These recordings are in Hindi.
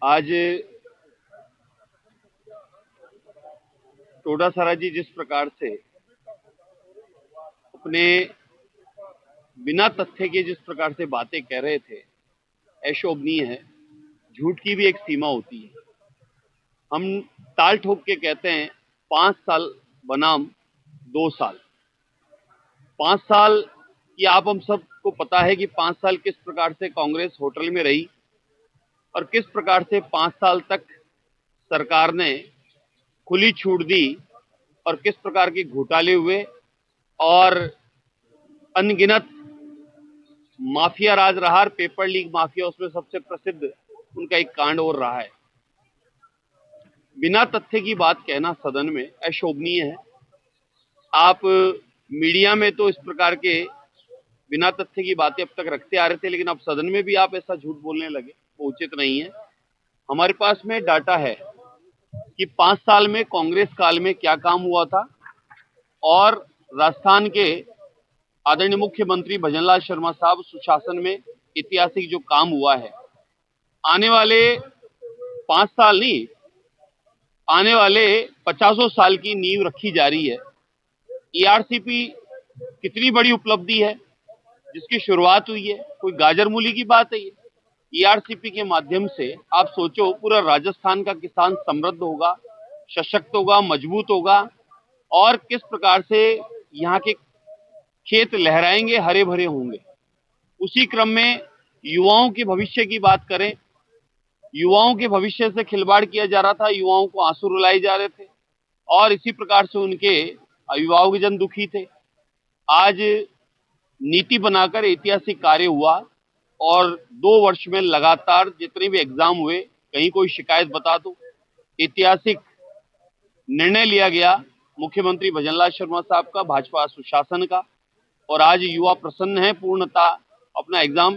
आज टोडासरा जी जिस प्रकार से अपने बिना तथ्य के जिस प्रकार से बातें कह रहे थे, अशोभनीय है। झूठ की भी एक सीमा होती है। हम ताल ठोक के कहते हैं 5 साल बनाम 2 साल। 5 साल की आप हम सबको पता है कि 5 साल किस प्रकार से कांग्रेस होटल में रही और किस प्रकार से 5 साल तक सरकार ने खुली छूट दी और किस प्रकार के घोटाले हुए और अनगिनत माफिया राज रहा। पेपर लीक माफिया उसमें सबसे प्रसिद्ध उनका एक कांड और रहा है। बिना तथ्य की बात कहना सदन में अशोभनीय है। आप मीडिया में तो इस प्रकार के बिना तथ्य की बातें अब तक रखते आ रहे थे, लेकिन अब सदन में भी आप ऐसा झूठ बोलने लगे, वो उचित नहीं है। हमारे पास में डाटा है कि 5 साल में कांग्रेस काल में क्या काम हुआ था और राजस्थान के आदरणीय मुख्यमंत्री भजनलाल शर्मा साहब सुशासन में ऐतिहासिक जो काम हुआ है। आने वाले 5 साल नहीं, आने वाले 50 साल की नींव रखी जा रही है। ईआरसीपी कितनी बड़ी उपलब्धि है जिसकी शुरुआत हुई है, कोई गाजर मूली की बात है ये। ईआरसीपी के माध्यम से आप सोचो पूरा राजस्थान का किसान समृद्ध होगा, सशक्त होगा, मजबूत होगा और किस प्रकार से यहाँ के खेत लहराएंगे, हरे भरे होंगे। उसी क्रम में युवाओं के भविष्य की बात करें, युवाओं के भविष्य से खिलवाड़ किया जा रहा था, युवाओं को आंसू रुलाए जा रहे थे और इसी प्रकार से उनके अभिभावकजन दुखी थे। आज नीति बनाकर ऐतिहासिक कार्य हुआ और 2 वर्ष में लगातार जितने भी एग्जाम हुए, कहीं कोई शिकायत बता दो। ऐतिहासिक निर्णय लिया गया मुख्यमंत्री भजनलाल शर्मा साहब का, भाजपा सुशासन का, और आज युवा प्रसन्न है, पूर्णतः अपना एग्जाम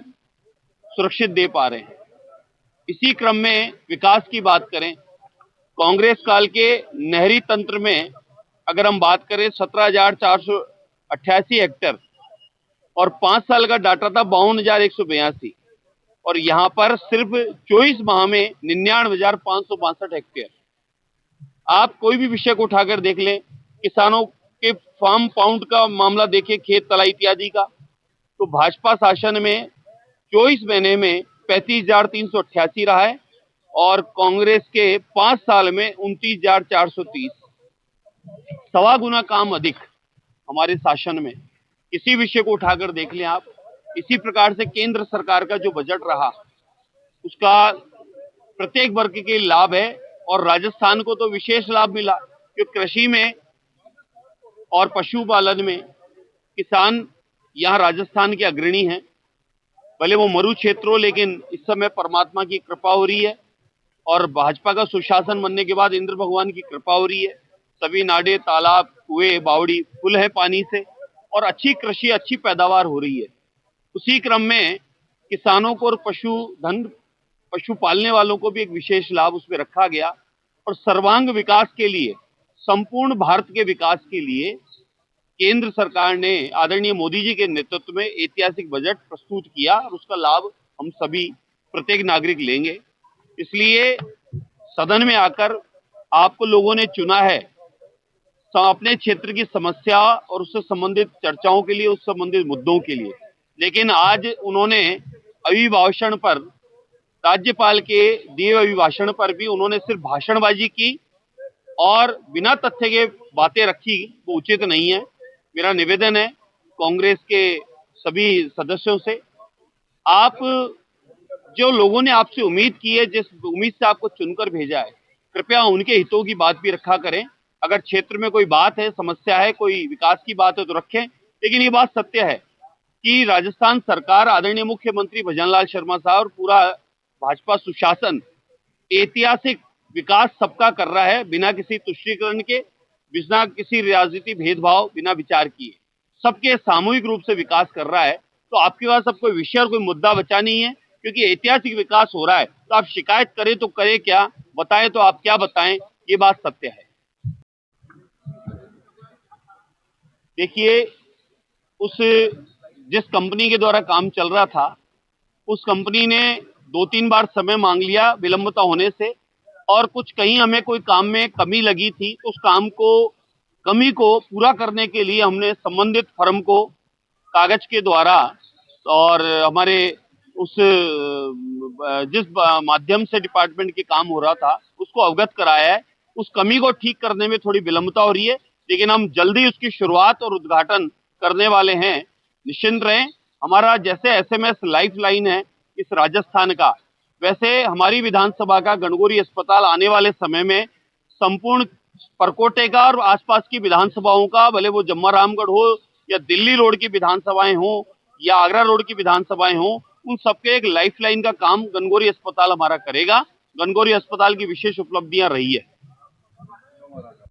सुरक्षित दे पा रहे हैं। इसी क्रम में विकास की बात करें, कांग्रेस काल के नहरी तंत्र में अगर हम बात करें 17,488 हेक्टेयर और 5 साल का डाटा था 52,182 और यहाँ पर सिर्फ 24 माह में 99,562 हेक्टेयर। आप कोई भी विषय को उठाकर देख लें, किसानों के फार्म पाउंड का मामला देखें, खेत तलाई इत्यादि का, तो भाजपा शासन में 24 महीने में 35,388 रहा है और कांग्रेस के 5 साल में 29,430, सवा गुना काम अधिक हमारे शासन में। किसी विषय को उठाकर देख लें आप। इसी प्रकार से केंद्र सरकार का जो बजट रहा उसका प्रत्येक वर्ग के लाभ है और राजस्थान को तो विशेष लाभ मिला क्योंकि कृषि में और पशुपालन में किसान यहाँ राजस्थान के अग्रणी हैं। भले वो मरु क्षेत्र हो, लेकिन इस समय परमात्मा की कृपा हो रही है और भाजपा का सुशासन बनने के बाद इंद्र भगवान की कृपा हो रही है। सभी नाडे, तालाब, कुएं, बावड़ी फुल है पानी से और अच्छी कृषि, अच्छी पैदावार हो रही है। उसी क्रम में किसानों को और पशु पालने वालों को भी एक विशेष लाभ उसमें रखा गया और सर्वांग विकास के लिए, संपूर्ण भारत के विकास के लिए केंद्र सरकार ने आदरणीय मोदी जी के नेतृत्व में ऐतिहासिक बजट प्रस्तुत किया और उसका लाभ हम सभी प्रत्येक नागरिक लेंगे। इसलिए सदन में आकर आपको लोगों ने चुना है अपने क्षेत्र की समस्या और उससे संबंधित चर्चाओं के लिए, उस संबंधित मुद्दों के लिए, लेकिन आज उन्होंने अभिभाषण पर, राज्यपाल के दिए अभिभाषण पर भी उन्होंने सिर्फ भाषणबाजी की और बिना तथ्य के बातें रखी, वो उचित नहीं है। मेरा निवेदन है कांग्रेस के सभी सदस्यों से, आप जो लोगों ने आपसे उम्मीद की है, जिस उम्मीद से आपको चुनकर भेजा है, कृपया उनके हितों की बात भी रखा करें। अगर क्षेत्र में कोई बात है, समस्या है, कोई विकास की बात है तो रखें, लेकिन ये बात सत्य है कि राजस्थान सरकार, आदरणीय मुख्यमंत्री भजनलाल शर्मा साहब और पूरा भाजपा सुशासन ऐतिहासिक विकास सबका कर रहा है, बिना किसी तुष्टीकरण के, बिना किसी राजनीति भेदभाव, बिना विचार किए सबके सामूहिक रूप से विकास कर रहा है। तो आपके पास अब कोई विषय और कोई मुद्दा बचा नहीं है, क्योंकि ऐतिहासिक विकास हो रहा है। तो आप शिकायत करें तो करें क्या, बताएं तो आप क्या बताएं, ये बात सत्य है। देखिए, उस जिस कंपनी के द्वारा काम चल रहा था, उस कंपनी ने 2-3 बार समय मांग लिया विलंबता होने से, और कुछ कहीं हमें कोई काम में कमी लगी थी तो उस कमी को पूरा करने के लिए हमने संबंधित फर्म को कागज के द्वारा और हमारे उस जिस माध्यम से डिपार्टमेंट के काम हो रहा था उसको अवगत कराया है। उस कमी को ठीक करने में थोड़ी विलंबता हो रही है, लेकिन हम जल्दी उसकी शुरुआत और उद्घाटन करने वाले हैं। निश्चिंत रहें। हमारा जैसे एसएमएस लाइफ लाइन है इस राजस्थान का, वैसे हमारी विधानसभा का गणगौरी अस्पताल आने वाले समय में संपूर्ण परकोटे का और आसपास की विधानसभाओं का, भले वो जम्मारामगढ़ हो या दिल्ली रोड की विधानसभाएं हो या आगरा रोड की विधानसभाएं हो, उन सबके एक लाइफलाइन का काम गणगौरी अस्पताल हमारा करेगा। गणगौरी अस्पताल की विशेष उपलब्धियां रही है।